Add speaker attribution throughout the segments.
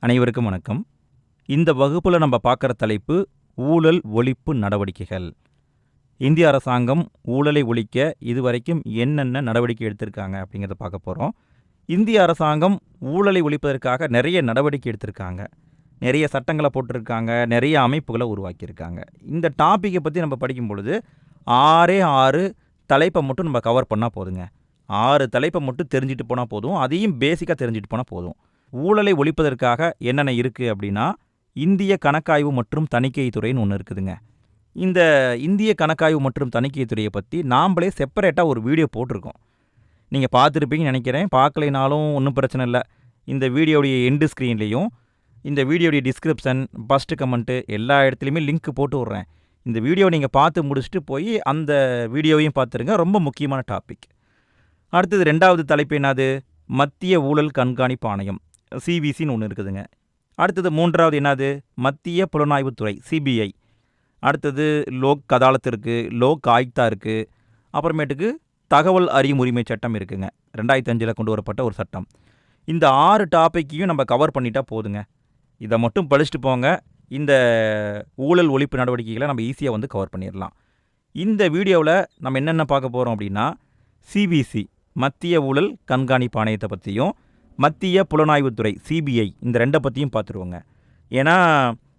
Speaker 1: அனைவருக்கும் வணக்கம். இந்த வகுப்பில் நம்ம பார்க்குற தலைப்பு ஊழல் ஒழிப்பு நடவடிக்கைகள். இந்திய அரசாங்கம் ஊழலை ஒழிக்க இதுவரைக்கும் என்னென்ன நடவடிக்கை எடுத்திருக்காங்க அப்படிங்கிறத பார்க்க போகிறோம். இந்திய அரசாங்கம் ஊழலை ஒழிப்பதற்காக நிறைய நடவடிக்கை எடுத்திருக்காங்க, நிறைய சட்டங்களை போட்டிருக்காங்க, நிறைய அமைப்புகளை உருவாக்கியிருக்காங்க. இந்த டாப்பிக்கை பற்றி நம்ம படிக்கும் பொழுது 6 தலைப்பை மட்டும் நம்ம கவர் பண்ணால் போதுங்க. 6 தலைப்பை மட்டும் தெரிஞ்சுட்டு போனால் போதும், அதையும் பேசிக்காக தெரிஞ்சுட்டு போனால் போதும். ஊழலை ஒழிப்பதற்காக என்னென்ன இருக்குது அப்படின்னா, இந்திய கணக்காய்வு மற்றும் தணிக்கை துறைன்னு ஒன்று இருக்குதுங்க. இந்த இந்திய கணக்காய்வு மற்றும் தணிக்கை துறையை பற்றி நாம்ளே செப்பரேட்டாக ஒரு வீடியோ போட்டிருக்கோம். நீங்கள் பார்த்துருப்பீங்கன்னு நினைக்கிறேன். பார்க்கலைனாலும் ஒன்றும் பிரச்சனை இல்லை. இந்த வீடியோடைய எண்டு ஸ்க்ரீன்லேயும் இந்த வீடியோடைய டிஸ்கிரிப்ஷன், ஃபஸ்ட்டு கமெண்ட்டு எல்லா இடத்துலையுமே லிங்க் போட்டு விட்றேன். இந்த வீடியோ நீங்கள் பார்த்து முடிச்சுட்டு போய் அந்த வீடியோவையும் பார்த்துருங்க. ரொம்ப முக்கியமான டாபிக். அடுத்தது 2வது தலைப்பு என்னது? மத்திய ஊழல் கண்காணிப்பு ஆணையம், சிவிசின்னு ஒன்று இருக்குதுங்க. அடுத்தது 3வது என்னது? மத்திய புலனாய்வுத்துறை, சிபிஐ. அடுத்தது லோக் அதாலத் இருக்குது, லோக் ஆயுக்தா இருக்குது. அப்புறமேட்டுக்கு தகவல் அறியும் உரிமை சட்டம் இருக்குங்க, 2005 கொண்டு வரப்பட்ட ஒரு சட்டம். இந்த 6 டாப்பிக்கையும் நம்ம கவர் பண்ணிட்டா போதுங்க. இதை மட்டும் படிச்சுட்டு போங்க. இந்த ஊழல் ஒழிப்பு நடவடிக்கைகளை நம்ம ஈஸியாக வந்து கவர் பண்ணிடலாம். இந்த வீடியோவில் நம்ம என்னென்ன பார்க்க போகிறோம் அப்படின்னா, சிபிசி மத்திய ஊழல் கண்காணிப்பு ஆணையத்தை பற்றியும், மத்திய புலனாய்வுத்துறை சிபிஐ, இந்த 2 பற்றியும் பார்த்துருவோங்க. ஏன்னா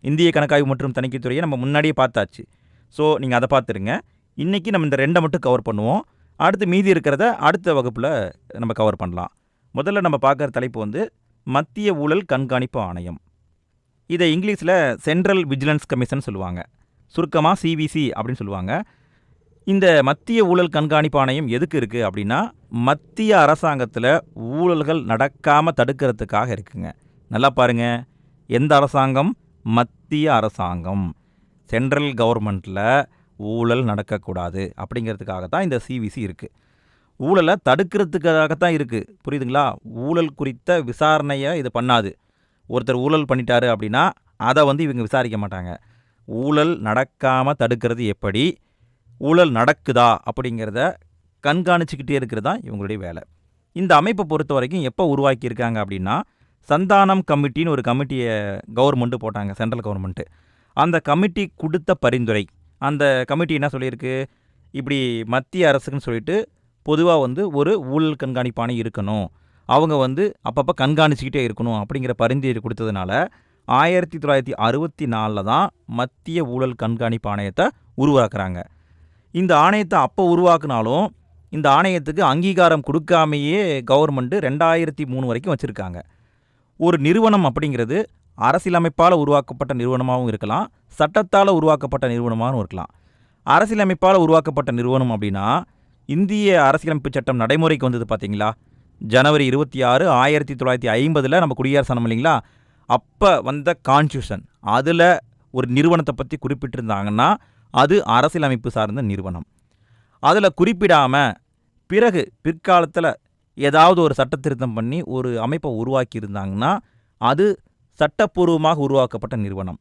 Speaker 1: இந்திய கணக்காய்வு மற்றும் தணிக்கைத்துறையை நம்ம முன்னாடியே பார்த்தாச்சு. ஸோ நீங்கள் அதை பார்த்துருங்க. இன்றைக்கி நம்ம இந்த 2 மட்டும் கவர் பண்ணுவோம். அடுத்து மீதி இருக்கிறத அடுத்த வகுப்பில் நம்ம கவர் பண்ணலாம். முதல்ல நம்ம பார்க்குற தலைப்பு வந்து மத்திய ஊழல் கண்காணிப்பு ஆணையம். இதை இங்கிலீஷில் சென்ட்ரல் விஜிலன்ஸ் கமிஷன் சொல்லுவாங்க, சுருக்கமாக சிவிசி அப்படின்னு சொல்லுவாங்க. இந்த மத்திய ஊழல் கண்காணிப்பு ஆணையம் எதுக்கு இருக்குது அப்படின்னா, மத்திய அரசாங்கத்தில் ஊழல்கள் நடக்காமல் தடுக்கிறதுக்காக இருக்குங்க. நல்லா பாருங்கள், எந்த அரசாங்கம்? மத்திய அரசாங்கம். சென்ட்ரல் கவர்மெண்ட்டில் ஊழல் நடக்கக்கூடாது அப்படிங்கிறதுக்காக தான் இந்த சிவிசி இருக்குது. ஊழலை தடுக்கிறதுக்காகத்தான் இருக்குது, புரியுதுங்களா? ஊழல் குறித்த விசாரணையை இது பண்ணாது. ஒருத்தர் ஊழல் பண்ணிட்டாரு அப்படின்னா அதை வந்து இவங்க விசாரிக்க மாட்டாங்க. ஊழல் நடக்காமல் தடுக்கிறது எப்படி, ஊழல் நடக்குதா அப்படிங்கிறத கண்காணிச்சுக்கிட்டே இருக்கிறது தான் இவங்களுடைய வேலை. இந்த அமைப்பை பொறுத்த வரைக்கும் எப்போ உருவாக்கியிருக்காங்க அப்படின்னா, சந்தானம் கமிட்டின்னு ஒரு கமிட்டியை கவர்மெண்ட்டு போட்டாங்க, சென்ட்ரல் கவர்மெண்ட்டு. அந்த கமிட்டி கொடுத்த பரிந்துரை, அந்த கமிட்டி என்ன சொல்லியிருக்கு, இப்படி மத்திய அரசுக்குன்னு சொல்லிட்டு பொதுவாக வந்து ஒரு ஊழல் கண்காணிப்பானை இருக்கணும், அவங்க வந்து அப்பப்போ கண்காணிச்சிக்கிட்டே இருக்கணும் அப்படிங்கிற பரிந்துரை கொடுத்ததுனால 1964 தான் மத்திய ஊழல் கண்காணிப்பு ஆணையத்தை உருவாக்குறாங்க. இந்த ஆணையத்தை அப்போ உருவாக்குனாலும் இந்த ஆணையத்துக்கு அங்கீகாரம் கொடுக்காமையே கவர்மெண்ட்டு 2003 வரைக்கும் வச்சுருக்காங்க. ஒரு நிறுவனம் அப்படிங்கிறது அரசியலமைப்பால் உருவாக்கப்பட்ட நிறுவனமாகவும் இருக்கலாம், சட்டத்தால் உருவாக்கப்பட்ட நிறுவனமாகவும் இருக்கலாம். அரசியலமைப்பால் உருவாக்கப்பட்ட நிறுவனம் அப்படின்னா, இந்திய அரசியலமைப்பு சட்டம் நடைமுறைக்கு வந்தது பார்த்தீங்களா, ஜனவரி 26, 1950 நம்ம குடியரசு ஆனோம் இல்லைங்களா, அப்போ வந்த கான்ஸ்டியூஷன், அதில் ஒரு நிறுவனத்தை பற்றி குறிப்பிட்டிருந்தாங்கன்னா அது அரசியலமைப்பு சார்ந்த நிறுவனம். அதில் குறிப்பிடாமல் பிறகு பிற்காலத்தில் ஏதாவது ஒரு சட்ட திருத்தம் பண்ணி ஒரு அமைப்பை உருவாக்கி இருந்தாங்கன்னா அது சட்டப்பூர்வமாக உருவாக்கப்பட்ட நிறுவனம்,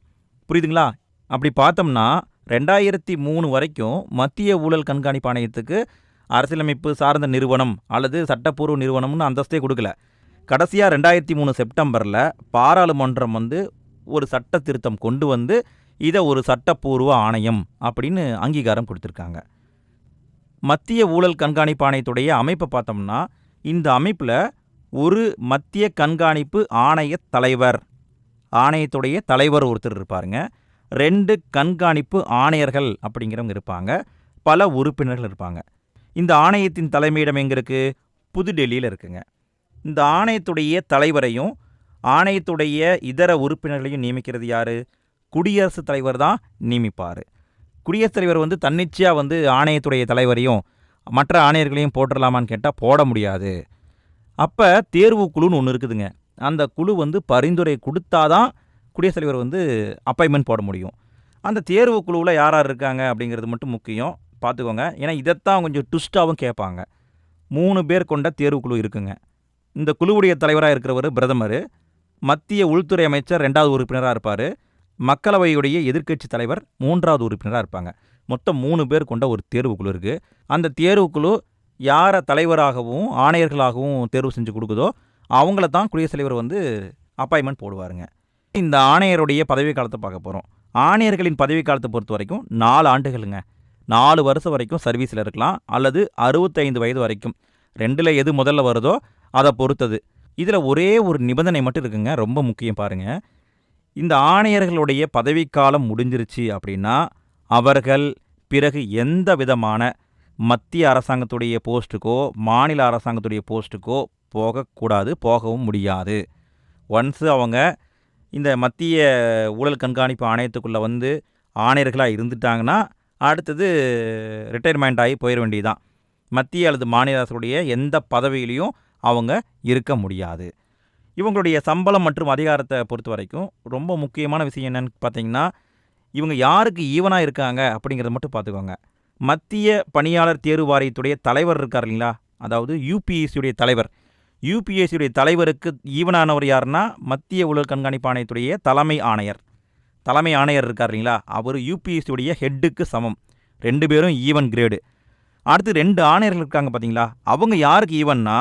Speaker 1: புரியுதுங்களா? அப்படி பார்த்தோம்னா 2003 வரைக்கும் மத்திய ஊழல் கண்காணிப்பு ஆணையத்துக்கு அரசியலமைப்பு சார்ந்த நிறுவனம் அல்லது சட்டப்பூர்வ நிறுவனம்னு அந்தஸ்தே கொடுக்கல. கடைசியாக 2003 செப்டம்பரில் பாராளுமன்றம் வந்து ஒரு சட்ட திருத்தம் கொண்டு வந்து இதை ஒரு சட்டப்பூர்வ ஆணையம் அப்படின்னு அங்கீகாரம் கொடுத்துருக்காங்க. மத்திய ஊழல் கண்காணிப்பு ஆணையத்துடைய அமைப்பை பார்த்தோம்னா, இந்த அமைப்பில் ஒரு மத்திய கண்காணிப்பு ஆணைய தலைவர், ஆணையத்துடைய தலைவர் ஒருத்தர் இருப்பாருங்க, 2 கண்காணிப்பு ஆணையர்கள் அப்படிங்கிறவங்க இருப்பாங்க, பல உறுப்பினர்கள் இருப்பாங்க. இந்த ஆணையத்தின் தலைமையிடம் எங்கே இருக்குது? புதுடெல்லியில் இருக்குங்க. இந்த ஆணையத்துடைய தலைவரையும் ஆணையத்துடைய இதர உறுப்பினர்களையும் நியமிக்கிறது யார்? குடியரசுத் தலைவர் தான் நியமிப்பார். குடியரசுத் தலைவர் வந்து தன்னிச்சையாக வந்து ஆணையத்துடைய தலைவரையும் மற்ற ஆணையர்களையும் போட்டுடலாமான்னு கேட்டால் போட முடியாது. அப்போ தேர்வு குழுன்னு ஒன்று இருக்குதுங்க. அந்த குழு வந்து பரிந்துரை கொடுத்தாதான் குடியரசுத் தலைவர் வந்து அப்பாயின்மெண்ட் போட முடியும். அந்த தேர்வு குழுவில் யார் யார் இருக்காங்க அப்படிங்கிறது மட்டும் முக்கியம், பார்த்துக்கோங்க. ஏன்னா இதைத்தான் கொஞ்சம் ட்விஸ்ட்டாகவும் கேட்பாங்க. 3 பேர் கொண்ட தேர்வு குழு இருக்குங்க. இந்த குழுவுடைய தலைவராக இருக்கிறவர் பிரதமர், மத்திய உள்துறை அமைச்சர் 2வது உறுப்பினராக இருப்பார், மக்களவையுடைய எதிர்க்கட்சி தலைவர் 3வது உறுப்பினராக இருப்பாங்க. மொத்தம் 3 பேர் கொண்ட ஒரு தேர்வுக்குழு இருக்குது. அந்த தேர்வுக்குழு யாரை தலைவராகவும் ஆணையர்களாகவும் தேர்வு செஞ்சு கொடுக்குதோ அவங்கள தான் குடியரசுத் தலைவர் வந்து அப்பாயின்மெண்ட் போடுவாருங்க. இந்த ஆணையருடைய பதவி காலத்தை பார்க்க போகிறோம். ஆணையர்களின் பதவி காலத்தை பொறுத்த வரைக்கும் 4 ஆண்டுகளுங்க. 4 வருஷம் வரைக்கும் சர்வீஸில் இருக்கலாம், அல்லது 65 வயது வரைக்கும். ரெண்டில் எது முதல்ல வருதோ அதை பொறுத்தது. இதில் ஒரே ஒரு நிபந்தனை மட்டும் இருக்குங்க, ரொம்ப முக்கியம் பாருங்கள். இந்த ஆணையர்களுடைய பதவிக்காலம் முடிஞ்சிருச்சு அப்படின்னா அவர்கள் பிறகு எந்த விதமான மத்திய அரசாங்கத்துடைய போஸ்ட்டுக்கோ மாநில அரசாங்கத்துடைய போஸ்ட்டுக்கோ போகக்கூடாது, போகவும் முடியாது. ஒன்ஸு அவங்க இந்த மத்திய ஊழல் கண்காணிப்பு ஆணையத்துக்குள்ளே வந்து ஆணையர்களாக இருந்துட்டாங்கன்னா அடுத்தது ரிட்டையர்மெண்ட் ஆகி போயிட வேண்டியதுதான். மத்திய அல்லது மாநில அரசுடைய எந்த பதவியிலையும் அவங்க இருக்க முடியாது. இவங்களுடைய சம்பளம் மற்றும் அதிகாரத்தை பொறுத்த வரைக்கும் ரொம்ப முக்கியமான விஷயம் என்னென்னு பார்த்தீங்கன்னா, இவங்க யாருக்கு ஈவனாக இருக்காங்க அப்படிங்கிறத மட்டும் பார்த்துக்கோங்க. மத்திய பணியாளர் தேர்வு வாரியத்துடைய தலைவர் இருக்கார் இல்லைங்களா, அதாவது யூபிஎஸ்சியுடைய தலைவர். யூபிஎஸ்சியுடைய தலைவருக்கு ஈவனானவர் யாருன்னா மத்திய ஊழல் கண்காணிப்பு ஆணையத்துடைய தலைமை ஆணையர். தலைமை ஆணையர் இருக்கார் இல்லைங்களா, அவர் யூபிஎஸ்சியுடைய ஹெட்டுக்கு சமம். 2 பேரும் ஈவன் கிரேடு. அடுத்து 2 ஆணையர்கள் இருக்காங்க பார்த்தீங்களா, அவங்க யாருக்கு ஈவன்னா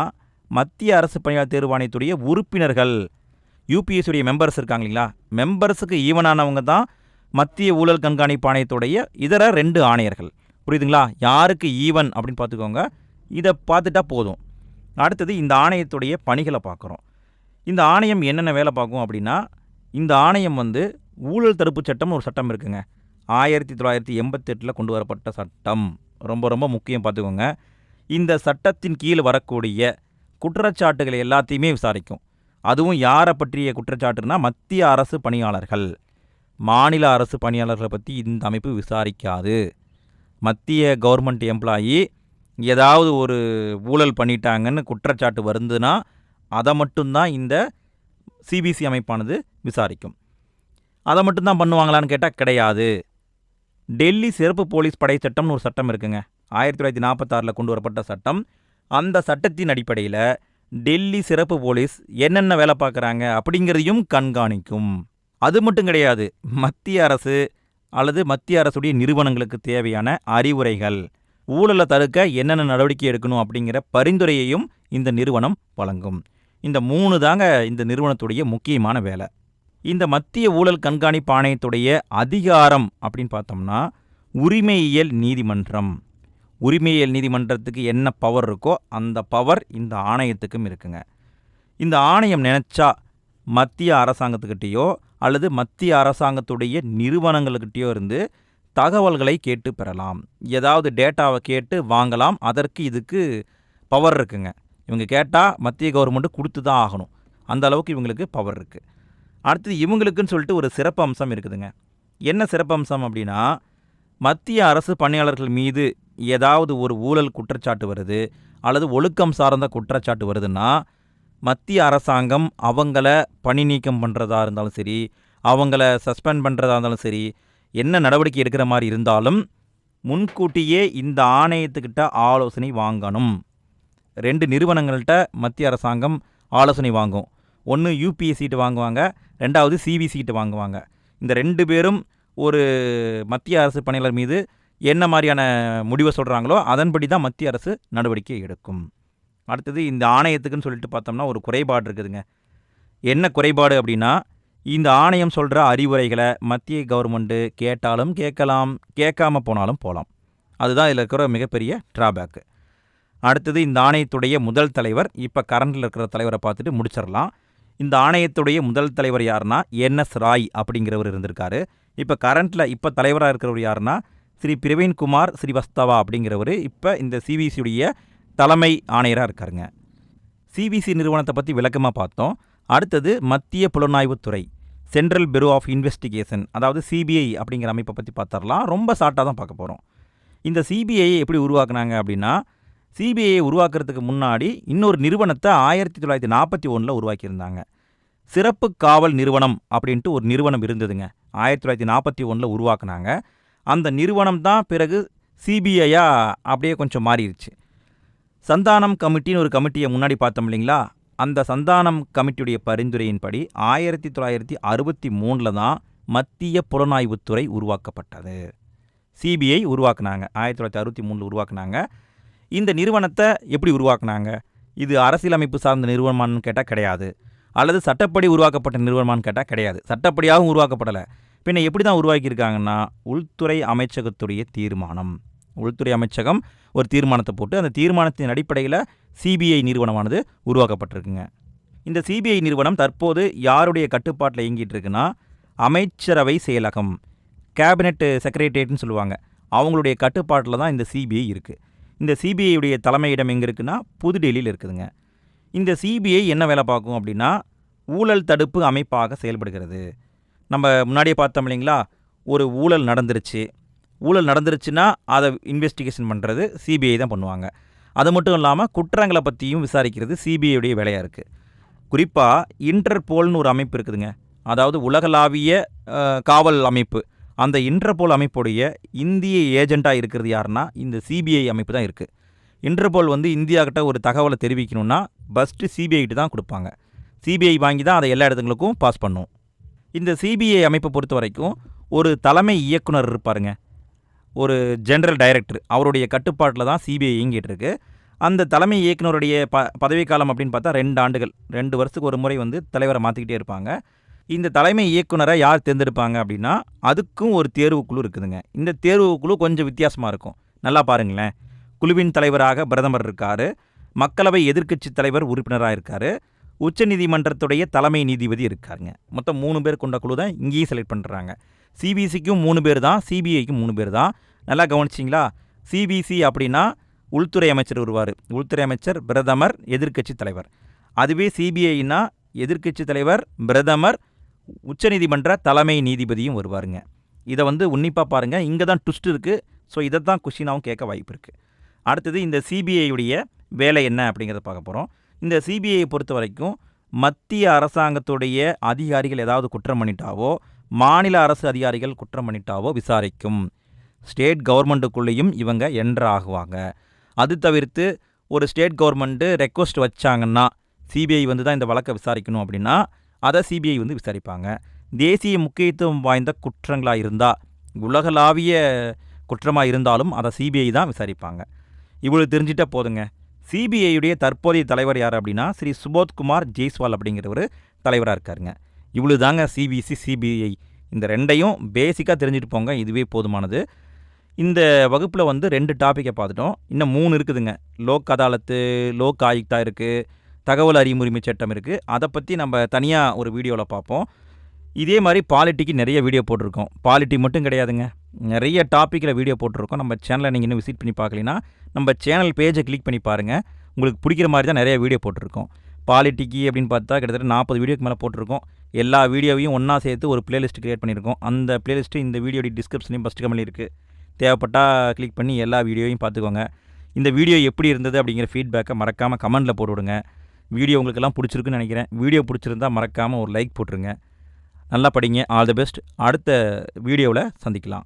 Speaker 1: மத்திய அரசு பணியாளர் தேர்வு ஆணையத்துடைய உறுப்பினர்கள். யூபிஎஸ்சியுடைய மெம்பர்ஸ் இருக்காங்க இல்லைங்களா, மெம்பர்ஸுக்கு ஈவனானவங்க தான் மத்திய ஊழல் கண்காணிப்பு ஆணையத்துடைய இதர 2 ஆணையர்கள். புரியுதுங்களா? யாருக்கு ஈவன் அப்படின்னு பார்த்துக்கோங்க. இதை பார்த்துட்டா போதும். அடுத்தது இந்த ஆணையத்துடைய பணிகளை பார்க்குறோம். இந்த ஆணையம் என்னென்ன வேலை பார்க்கும் அப்படின்னா, இந்த ஆணையம் வந்து ஊழல் தடுப்பு சட்டம் ஒரு சட்டம் இருக்குங்க. 1988 கொண்டு வரப்பட்ட சட்டம். ரொம்ப ரொம்ப முக்கியம், பார்த்துக்கோங்க. இந்த சட்டத்தின் கீழ் வரக்கூடிய குற்றச்சாட்டுகளை எல்லாத்தையுமே விசாரிக்கும். அதுவும் யாரை பற்றிய குற்றச்சாட்டுனா மத்திய அரசு பணியாளர்கள். மாநில அரசு பணியாளர்களை பற்றி இந்த அமைப்பு விசாரிக்காது. மத்திய கவர்மெண்ட் எம்ப்ளாயி ஏதாவது ஒரு ஊழல் பண்ணிட்டாங்கன்னு குற்றச்சாட்டு வருதுன்னா அதை மட்டும்தான் இந்த சிபிசி அமைப்பானது விசாரிக்கும். அதை மட்டும்தான் பண்ணுவாங்களான்னு கேட்டால் கிடையாது. டெல்லி சிறப்பு போலீஸ் படை சட்டம்னு ஒரு சட்டம் இருக்குங்க. 1946 கொண்டு வரப்பட்ட சட்டம். அந்த சட்டத்தின் அடிப்படையில் டெல்லி சிறப்பு போலீஸ் என்னென்ன வேலை பார்க்குறாங்க அப்படிங்கிறதையும் கண்காணிக்கும். அது மட்டும் கிடையாது, மத்திய அரசு அல்லது மத்திய அரசுடைய நிறுவனங்களுக்கு தேவையான அறிவுரைகள், ஊழலை தடுக்க என்னென்ன நடவடிக்கை எடுக்கணும் அப்படிங்கிற பரிந்துரையையும் இந்த நிறுவனம் வழங்கும். இந்த 3 தாங்க இந்த நிறுவனத்துடைய முக்கியமான வேலை. இந்த மத்திய ஊழல் கண்காணிப்பு ஆணையத்துடைய அதிகாரம் அப்படின்னு பார்த்தோம்னா உரிமையியல் நீதிமன்றம். உரிமையியல் நீதிமன்றத்துக்கு என்ன பவர் இருக்கோ அந்த பவர் இந்த ஆணையத்துக்கும் இருக்குங்க. இந்த ஆணையம் நினச்சா மத்திய அரசாங்கத்துக்கிட்டேயோ அல்லது மத்திய அரசாங்கத்துடைய நிறுவனங்கள்கிட்டயோ இருந்து தகவல்களை கேட்டு பெறலாம். ஏதாவது டேட்டாவை கேட்டு வாங்கலாம். அதற்கு இதுக்கு பவர் இருக்குங்க. இவங்க கேட்டால் மத்திய கவர்மெண்ட்டு கொடுத்து தான் ஆகணும். அந்த அளவுக்கு இவங்களுக்கு பவர் இருக்குது. அடுத்தது இவங்களுக்குன்னு சொல்லிட்டு ஒரு சிறப்பு அம்சம் இருக்குதுங்க. என்ன சிறப்பு அம்சம் அப்படின்னா, மத்திய அரசு பணியாளர்கள் மீது ஏதாவது ஒரு ஊழல் குற்றச்சாட்டு வருது அல்லது ஒழுக்கம் சார்ந்த குற்றச்சாட்டு வருதுன்னா மத்திய அரசாங்கம் அவங்கள பணி நீக்கம் பண்ணுறதா இருந்தாலும் சரி, அவங்கள சஸ்பெண்ட் பண்ணுறதா இருந்தாலும் சரி, என்ன நடவடிக்கை எடுக்கிற மாதிரி இருந்தாலும் முன்கூட்டியே இந்த ஆணையத்துக்கிட்ட ஆலோசனை வாங்கணும். 2 நிறுவனங்கள்கிட்ட மத்திய அரசாங்கம் ஆலோசனை வாங்கும். ஒன்று யூபிஎஸ்சிட்டு வாங்குவாங்க, 2வது சிபிசிட்டு வாங்குவாங்க. இந்த 2 பேரும் ஒரு மத்திய அரசு பணியாளர் மீது என்ன மாதிரியான முடிவை சொல்கிறாங்களோ அதன்படி தான் மத்திய அரசு நடவடிக்கை எடுக்கும். அடுத்தது இந்த ஆணையத்துக்குன்னு சொல்லிட்டு பார்த்தோம்னா ஒரு குறைபாடு இருக்குதுங்க. என்ன குறைபாடு அப்படின்னா, இந்த ஆணையம் சொல்கிற அறிவுரைகளை மத்திய கவர்மெண்ட்டு கேட்டாலும் கேட்கலாம், கேட்காம போனாலும் போகலாம். அதுதான் இதில் இருக்கிற மிகப்பெரிய ட்ராபேக்கு. அடுத்தது இந்த ஆணையத்துடைய முதல் தலைவர், இப்போ கரண்டில் இருக்கிற தலைவரை பார்த்துட்டு முடிச்சிடலாம். இந்த ஆணையத்துடைய முதல் தலைவர் யாருன்னா NS ராய் அப்படிங்கிறவர் இருந்திருக்காரு. இப்போ தலைவராக இருக்கிறவர் யாருன்னா ஸ்ரீ பிரவீன்குமார் ஸ்ரீவஸ்தவா அப்படிங்கிறவர் இப்போ இந்த சிபிசியுடைய தலைமை ஆணையராக இருக்காருங்க. சிபிசி நிறுவனத்தை பற்றி விளக்கமாக பார்த்தோம். அடுத்தது மத்திய புலனாய்வுத்துறை, சென்ட்ரல் பியூரோ ஆஃப் இன்வெஸ்டிகேஷன், அதாவது சிபிஐ அப்படிங்கிற அமைப்பை பற்றி பார்த்துடலாம். ரொம்ப ஷார்ட்டாக தான் பார்க்க போகிறோம். இந்த சிபிஐயை எப்படி உருவாக்குனாங்க அப்படின்னா, சிபிஐயை உருவாக்குறதுக்கு முன்னாடி இன்னொரு நிறுவனத்தை 1941 உருவாக்கியிருந்தாங்க. சிறப்பு காவல் நிறுவனம் அப்படின்ட்டு ஒரு நிறுவனம் இருந்ததுங்க. 1941 உருவாக்குனாங்க. அந்த நிறுவனம் தான் பிறகு சிபிஐயாக அப்படியே கொஞ்சம் மாறிடுச்சு. சந்தானம் கமிட்டின்னு ஒரு கமிட்டியை முன்னாடி பார்த்தோம் இல்லைங்களா, அந்த சந்தானம் கமிட்டியுடைய பரிந்துரையின்படி 1963 தான் மத்திய புலனாய்வுத்துறை உருவாக்கப்பட்டது. சிபிஐ உருவாக்குனாங்க, 1963 உருவாக்குனாங்க. இந்த நிறுவனத்தை எப்படி உருவாக்குனாங்க? இது அரசியலமைப்பு சார்ந்த நிறுவனமானு கேட்டால் கிடையாது. அல்லது சட்டப்படி உருவாக்கப்பட்ட நிறுவனமான்னு கேட்டால் கிடையாது. சட்டப்படியாகவும் உருவாக்கப்படலை. பின்ன எப்படி தான் உருவாக்கியிருக்காங்கன்னா, உள்துறை அமைச்சகத்துடைய தீர்மானம். உள்துறை அமைச்சகம் ஒரு தீர்மானத்தை போட்டு அந்த தீர்மானத்தின் அடிப்படையில் சிபிஐ நிறுவனமானது உருவாக்கப்பட்டிருக்குங்க. இந்த சிபிஐ நிறுவனம் தற்போது யாருடைய கட்டுப்பாட்டில் இயங்கிட்டு இருக்குன்னா, அமைச்சரவை செயலகம், கேபினெட் செக்ரட்டரியேட்னு சொல்லுவாங்க, அவங்களுடைய கட்டுப்பாட்டில் தான் இந்த சிபிஐ இருக்குது. இந்த சிபிஐயுடைய தலைமையிடம் எங்கே இருக்குன்னா, புதுடெல்லியில் இருக்குதுங்க. இந்த சிபிஐ என்ன வேலை பார்க்கும் அப்படின்னா, ஊழல் தடுப்பு அமைப்பாக செயல்படுகிறது. நம்ம முன்னாடியே பார்த்தோம் இல்லைங்களா, ஒரு ஊழல் நடந்துருச்சுன்னா அதை இன்வெஸ்டிகேஷன் பண்ணுறது சிபிஐ தான் பண்ணுவாங்க. அது மட்டும் இல்லாமல் குற்றங்களை பற்றியும் விசாரிக்கிறது சிபிஐயுடைய வேலையாக இருக்குது. குறிப்பாக இன்டர்போல்னு ஒரு அமைப்பு இருக்குதுங்க, அதாவது உலகளாவிய காவல் அமைப்பு. அந்த இன்டர்போல் அமைப்புடைய இந்திய ஏஜெண்ட்டாக இருக்கிறது யாருன்னா இந்த சிபிஐ அமைப்பு தான் இருக்குது. இன்டர்போல் இந்தியாக்கிட்ட ஒரு தகவலை தெரிவிக்கணும்னா ஃபஸ்ட்டு சிபிஐட்டு தான் கொடுப்பாங்க. சிபிஐ வாங்கி தான் அதை எல்லா இடத்துங்களுக்கும் பாஸ் பண்ணும். இந்த சிபிஐ அமைப்பை பொறுத்த வரைக்கும் ஒரு தலைமை இயக்குனர் இருப்பாருங்க, ஒரு ஜெனரல் டைரக்டர், அவருடைய கட்டுப்பாட்டில் தான் சிபிஐ இயங்கிட்டு இருக்கு. அந்த தலைமை இயக்குனருடைய பதவிக்காலம் அப்படின்னு பார்த்தா 2 ஆண்டுகள். 2 வருஷத்துக்கு ஒரு முறை தலைவரை மாற்றிக்கிட்டே இருப்பாங்க. இந்த தலைமை இயக்குனரை யார் தேர்ந்தெடுப்பாங்க அப்படின்னா, அதுக்கும் ஒரு தேர்வுக்குழு இருக்குதுங்க. இந்த தேர்வுக்குழு கொஞ்சம் வித்தியாசமாக இருக்கும். நல்லா பாருங்களேன். குழுவின் தலைவராக பிரதமர் இருக்கார், மக்களவை எதிர்க்கட்சி தலைவர் உறுப்பினராக இருக்கார், உச்சநீதிமன்றத்துடைய தலைமை நீதிபதி இருக்காருங்க. மொத்தம் 3 பேர் கொண்ட குழு தான் இங்கேயும் செலக்ட் பண்ணுறாங்க. சிபிசிக்கும் 3 பேர் தான், சிபிஐக்கும் 3 பேர் தான். நல்லா கவனிச்சிங்களா? சிபிசி அப்படின்னா உள்துறை அமைச்சர் வருவார், உள்துறை அமைச்சர், பிரதமர், எதிர்க்கட்சி தலைவர். அதுவே சிபிஐனா எதிர்க்கட்சி தலைவர், பிரதமர், உச்சநீதிமன்ற தலைமை நீதிபதியும் வருவாருங்க. இதை உன்னிப்பாக பாருங்கள், இங்கே தான் ட்விஸ்ட் இருக்குது. ஸோ இதை தான் கொஷினாகவும் கேட்க வாய்ப்பு இருக்குது. அடுத்தது இந்த சிபிஐயுடைய வேலை என்ன அப்படிங்கிறத பார்க்க போகிறோம். இந்த சிபிஐயை பொறுத்த வரைக்கும் மத்திய அரசாங்கத்துடைய அதிகாரிகள் ஏதாவது குற்றம் பண்ணிட்டாவோ, மாநில அரசு அதிகாரிகள் குற்றம் பண்ணிட்டாவோ விசாரிக்கும். ஸ்டேட் கவர்மெண்ட்டுக்குள்ளேயும் இவங்க என்ட்ரு ஆகுவாங்க. அது தவிர்த்து ஒரு ஸ்டேட் கவர்மெண்ட்டு ரெக்வஸ்ட் வச்சாங்கன்னா சிபிஐ தான் இந்த வழக்கை விசாரிக்கணும் அப்படின்னா அதை சிபிஐ விசாரிப்பாங்க. தேசிய முக்கியத்துவம் வாய்ந்த குற்றங்களாக இருந்தால், உலகளாவிய குற்றமாக இருந்தாலும் அதை சிபிஐ தான் விசாரிப்பாங்க. இவ்வளோ தெரிஞ்சிட்டா போதுங்க. சிபிஐயுடைய தற்போதைய தலைவர் யார் அப்படின்னா ஸ்ரீ சுபோத்குமார் ஜெய்ஸ்வால் அப்படிங்கிறவர் தலைவராக இருக்காருங்க. இவ்வளோ தாங்க சிபிசி, சிபிஐ. இந்த 2ஐயும் பேசிக்காக தெரிஞ்சுட்டு போங்க, இதுவே போதுமானது. இந்த வகுப்பில் 2 டாப்பிக்கை பார்த்துட்டோம். இன்னும் 3 இருக்குதுங்க. லோக் அதாலத்து, லோக் ஆயுக்தா இருக்குது, தகவல் அறியும் உரிமை சட்டம் இருக்குது. அதை பற்றி நம்ம தனியாக ஒரு வீடியோவில் பார்ப்போம். இதே மாதிரி பாலிட்டிக்கு நிறைய வீடியோ போட்டிருக்கோம். பாலிட்டி மட்டும் கிடையாதுங்க, நிறைய டாப்பிக்கில் வீடியோ போட்டிருக்கோம். நம்ம சேனலை நீங்கள் இன்னும் விசிட் பண்ணி பார்க்கலைன்னா நம்ம சேனல் பேஜை கிளிக் பண்ணி பாருங்கள். உங்களுக்கு பிடிக்கிற மாதிரி தான் நிறைய வீடியோ போட்டிருக்கோம். பாலிட்டிக்கு அப்படின்னு பார்த்தா கிட்டத்தட்ட 40 வீடியோக்கு மேலே போட்டிருக்கோம். எல்லா வீடியோவையும் ஒன்றா சேர்த்து ஒரு பிளேலிஸ்ட் க்ரியேட் பண்ணியிருக்கோம். அந்த பிளேலிஸ்ட்டு இந்த வீடியோடைய டிஸ்கிரிப்ஷனையும் ஃபஸ்ட்டு கமெண்ட்ல இருக்குது. தேவைப்பட்டால் கிளிக் பண்ணி எல்லா வீடியோவையும் பார்த்துக்கோங்க. இந்த வீடியோ எப்படி இருந்தது அப்படிங்கிற ஃபீட்பேக்கை மறக்காமல் கமெண்டில் போட்டு விடுங்க. வீடியோ உங்களுக்கெல்லாம் பிடிச்சிருக்குன்னு நினைக்கிறேன். வீடியோ பிடிச்சிருந்தால் மறக்காமல் ஒரு லைக் போட்டுருங்க. நல்லா படிங்க. All the best. அடுத்த வீடியோவில் சந்திக்கலாம்.